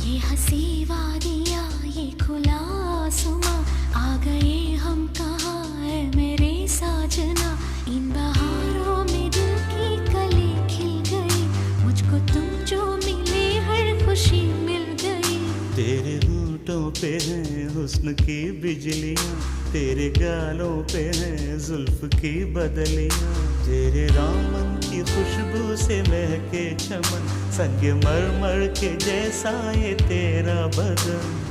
ये हंसी वादियाँ ये खुला आसमां, आ गए हम कहाँ है मेरे साजना। इन बहारों में दिल की कली खिल गई, मुझको तुम जो मिले हर खुशी मिल गई। तेरे होठों पे हैं हुस्न की बिजलियाँ, तेरे गालों पे हैं जुल्फ की बदलियाँ। तेरे दामन की खुशबू से महके चमन, संग मरमर के जैसा ये तेरा बदन।